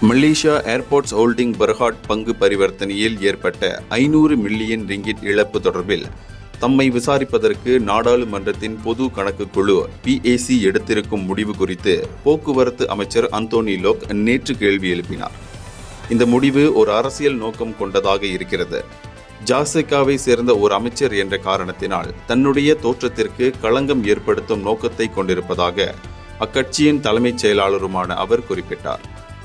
Malaysia airports holding Berhad பங்கு பரிவர்த்தனையில் ஏற்பட்ட 500 million ringgit இழப்பு தொடர்பில் தம்மை விசாரிப்பதற்கு நாடாளுமன்றத்தின் பொது கணக்கு குழு PAC எடுத்திருக்கும் முடிவு குறித்து போக்குவரத்து அமைச்சர் அந்தோனி லோக் நேற்று கேள்வி எழுப்பினார். இந்த முடிவு ஒரு அரசியல் நோக்கம் கொண்டதாக இருக்கிறது. ஜாசைக்காவை சேர்ந்த ஒரு அமைச்சர் என்ற காரணத்தினால் தன்னுடைய தோற்றத்திற்கு களங்கம் ஏற்படுத்தும் நோக்கத்தை கொண்டிருப்பதாக அக்கட்சியின் தலைமைச் செயலாளருமான அவர் குறிப்பிட்டார்.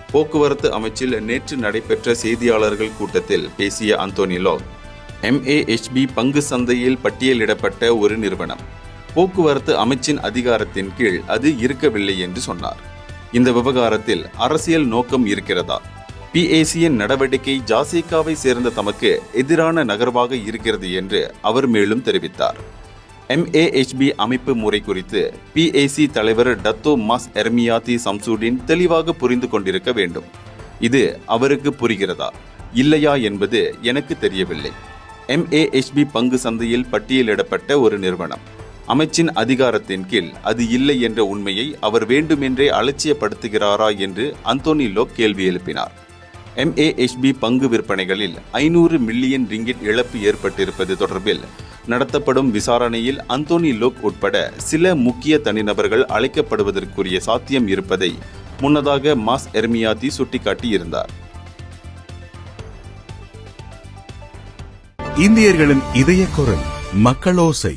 போக்குவரத்து அமைச்சில் நேற்று நடைபெற்ற செய்தியாளர்கள் கூட்டத்தில் பேசிய அந்தோனி லோக், MAHB பங்கு சந்தையில் பட்டியலிடப்பட்ட ஒரு நிறுவனம். போக்குவரத்து அமைச்சின் அதிகாரத்தின் கீழ் அது இருக்கவில்லை என்று சொன்னார். இந்த விவகாரத்தில் அரசியல் நோக்கம் இருக்கிறதா? PACயின் நடவடிக்கை ஜாசைக்காவை சேர்ந்த தமக்கு எதிரான நகர்வாக இருக்கிறது என்று அவர் மேலும் தெரிவித்தார். MAHB அமைப்பு முறை குறித்து PAC தலைவர் டத்தோ மாஸ் எர்மியாத்தி சம்சூடின் தெளிவாக புரிந்து கொண்டிருக்க வேண்டும். இது அவருக்கு புரிகிறதா இல்லையா என்பது எனக்கு தெரியவில்லை. MAHB பங்கு சந்தையில் பட்டியலிடப்பட்ட ஒரு நிறுவனம். அமைச்சின் அதிகாரத்தின் கீழ் அது இல்லை என்ற உண்மையை அவர் வேண்டுமென்றே அலட்சியப்படுத்துகிறாரா என்று அந்தோனி லோக் கேள்வி எழுப்பினார். MAHB பங்கு விற்பனைகளில் 500 மில்லியன் ரிங்கிட் இழப்பு ஏற்பட்டிருப்பது தொடர்பில் நடத்தப்படும் விசாரணையில் அந்தோனி லோக் உட்பட சில முக்கிய தனிநபர்கள் அழைக்கப்படுவதற்குரிய சாத்தியம் இருப்பதை முன்னதாக மாஸ் எர்மியாத்தி சுட்டிக்காட்டியிருந்தார். இந்தியர்களின் இதய குரல் மக்களோசை.